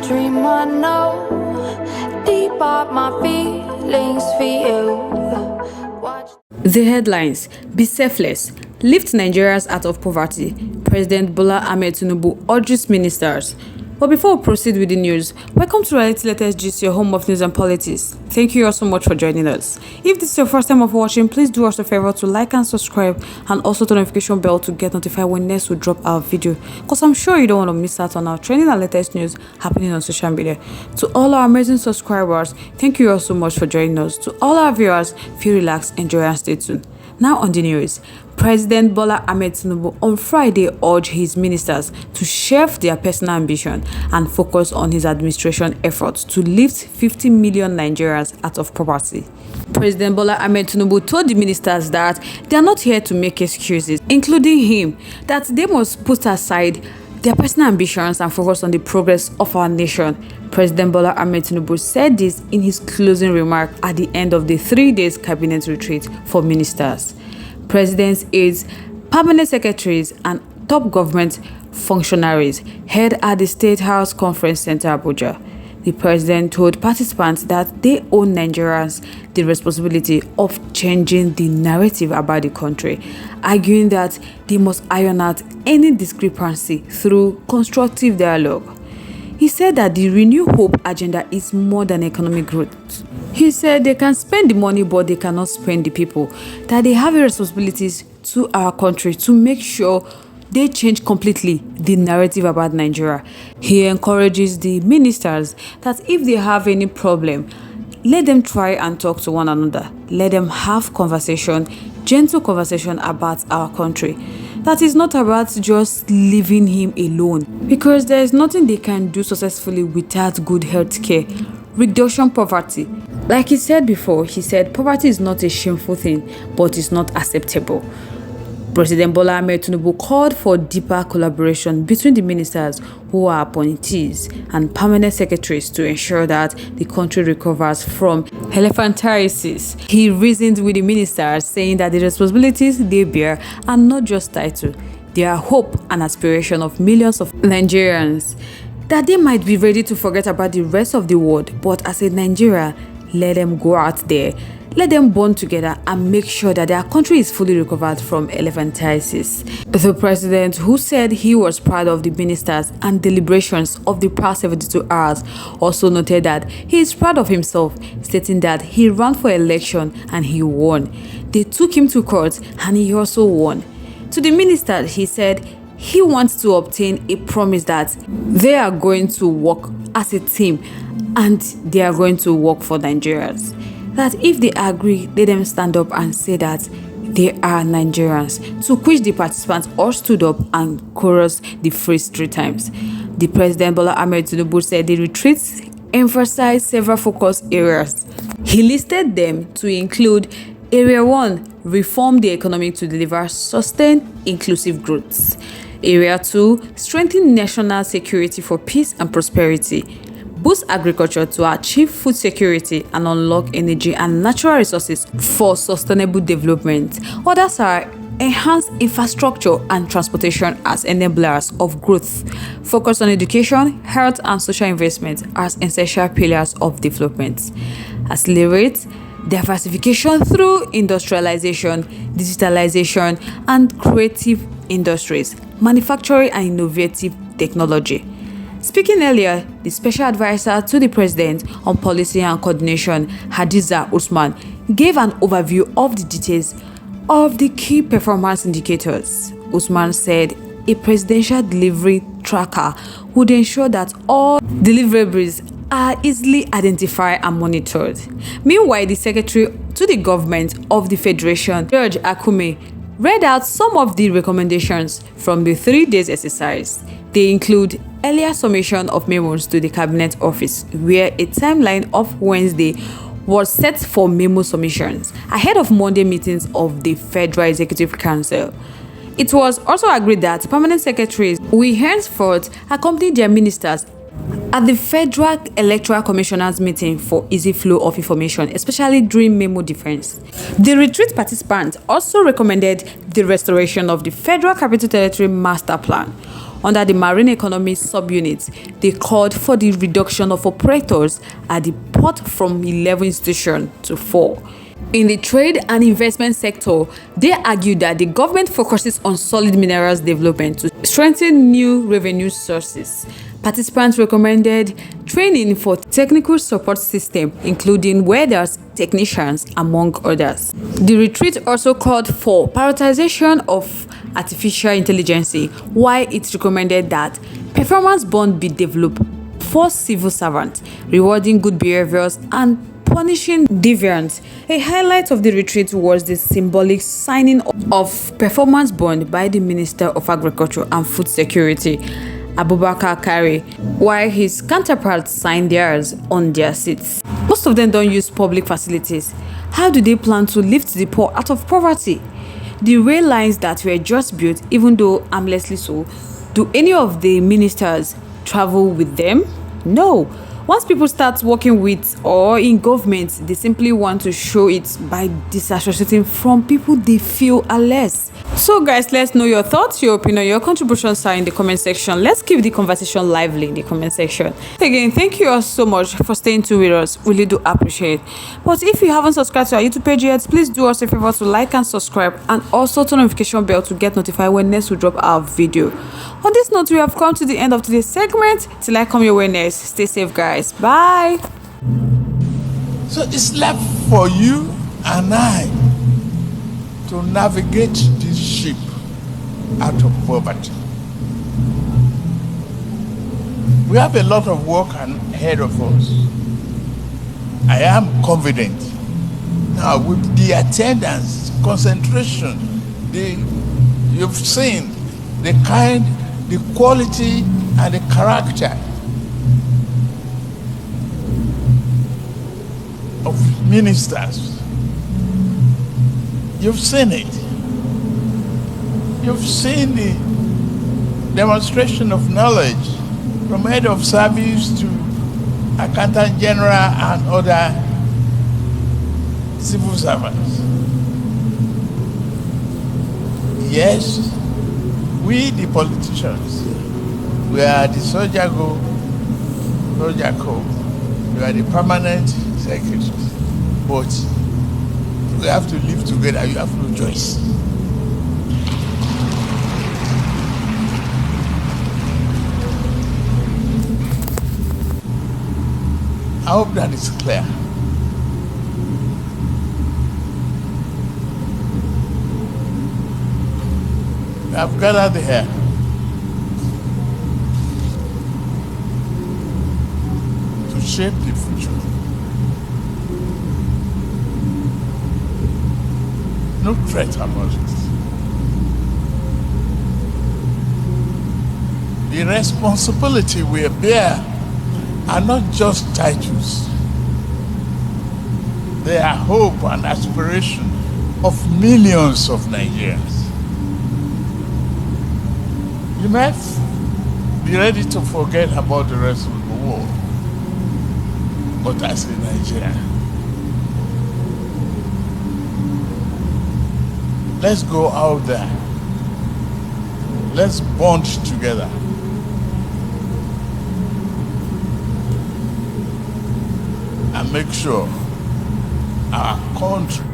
dream I know, deep up my feelings for you. Watch. The headlines: Be selfless, lift Nigerians out of poverty. President Bola Ahmed Tinubu urges ministers. But before we proceed with the news, welcome to Reality Latest Gist, your home of news and politics. Thank you all so much for joining us. If this is your first time of watching, please do us a favor to like and subscribe, and also the notification bell to get notified when next we drop our video, because I'm sure you don't want to miss out on our trending and latest news happening on social media. To all our amazing subscribers, thank you all so much for joining us. To all our viewers, feel relaxed, enjoy and stay tuned. Now on the news, President Bola Ahmed Tinubu on Friday urged his ministers to shelve their personal ambition and focus on his administration efforts to lift 50 million Nigerians out of poverty. President Bola Ahmed Tinubu told the ministers that they are not here to make excuses, including him, that they must put aside their personal ambitions and focus on the progress of our nation. President Bola Ahmed Tinubu said this in his closing remark at the end of the 3-day cabinet retreat for ministers, president's aides, permanent secretaries, and top government functionaries held at the State House Conference Center, Abuja. The president told participants that they owe Nigerians the responsibility of changing the narrative about the country, arguing that they must iron out any discrepancy through constructive dialogue. He said that the Renew Hope agenda is more than economic growth. He said they can spend the money, but they cannot spend the people, that they have responsibilities to our country to make sure they change completely the narrative about Nigeria. He encourages the ministers that if they have any problem, let them try and talk to one another. Let them have conversation, gentle conversation about our country. That is not about just leaving him alone, because there is nothing they can do successfully without good health care. Reduction poverty. Like he said before, he said poverty is not a shameful thing, but it's not acceptable. President Bola Ahmed Tinubu called for deeper collaboration between the ministers who are appointees and permanent secretaries to ensure that the country recovers from elephantiasis. He reasoned with the ministers, saying that the responsibilities they bear are not just title, they are hope and aspiration of millions of Nigerians. That they might be ready to forget about the rest of the world, but as a Nigeria, let them go out there. Let them bond together and make sure that their country is fully recovered from elephantiasis. The president, who said he was proud of the ministers and deliberations of the past 72 hours, also noted that he is proud of himself, stating that he ran for election and he won. They took him to court and he also won. To the ministers, he said he wants to obtain a promise that they are going to work as a team and they are going to work for Nigerians. That if they agree, let them stand up and say that they are Nigerians, to which the participants all stood up and chorused the phrase 3 times. The President Bola Ahmed Tinubu said the retreat emphasized several focus areas. He listed them to include Area 1, reform the economy to deliver sustained inclusive growth. Area 2, strengthen national security for peace and prosperity. Boost agriculture to achieve food security and unlock energy and natural resources for sustainable development. Others are enhance infrastructure and transportation as enablers of growth. Focus on education, health, and social investment as essential pillars of development. Accelerate diversification through industrialization, digitalization, and creative industries, manufacturing and innovative technology. Speaking earlier, the special advisor to the president on policy and coordination, RI0UЩ, gave an overview of the details of the key performance indicators. Usman said a presidential delivery tracker would ensure that all deliverables are easily identified and monitored. Meanwhile, the secretary to the government of the Federation, George Akume, read out some of the recommendations from the 3-day exercise. They include earlier submission of memos to the Cabinet Office, where a timeline of Wednesday was set for memo submissions ahead of Monday meetings of the Federal Executive Council. It was also agreed that permanent secretaries will henceforth accompany their ministers at the Federal Electoral Commissioners meeting for easy flow of information, especially during memo defense. The retreat participants also recommended the restoration of the Federal Capital Territory Master Plan. Under the marine economy subunit, they called for the reduction of operators at the port from 11 stations to 4. In the trade and investment sector, they argued that the government focuses on solid minerals development to strengthen new revenue sources. Participants recommended training for technical support system, including welders, technicians, among others. The retreat also called for prioritization of artificial intelligence, while it recommended that performance bond be developed for civil servants, rewarding good behaviors and punishing deviants. A highlight of the retreat was the symbolic signing of performance bond by the Minister of Agriculture and Food Security, Abubakar Kari, while his counterparts signed theirs on their seats. Most of them don't use public facilities. How do they plan to lift the poor out of poverty? The rail lines that were just built, even though harmlessly so, do any of the ministers travel with them? No. Once people start working with or in government, they simply want to show it by disassociating from people they feel are less. So guys, let's know your thoughts, your opinion, your contributions are in the comment section. Let's keep the conversation lively in the comment section. Again, thank you all so much for staying tuned with us. Really do appreciate it. But if you haven't subscribed to our YouTube page yet, please do us a favor to like and subscribe, and also turn on notification bell to get notified when next we drop our video. On this note, we have come to the end of today's segment. Till I come your way next, stay safe guys. Bye. So it's left for you and I to navigate this ship out of poverty. We have a lot of work ahead of us. I am confident. Now with the attendance, concentration, you've seen the kind, the quality and the character of ministers. You've seen it. You've seen the demonstration of knowledge from head of service to accountant general and other civil servants. Yes, we the politicians, we are the Sojago, we are the permanent secretaries, but we have to live together. You have no choice. I hope that is clear. We have gathered here to shape the future. No threat about it. The responsibility we bear are not just titles. They are hope and aspiration of millions of Nigerians. You might be ready to forget about the rest of the world, but as a Nigerian, let's go out there. Let's bond together. And make sure our country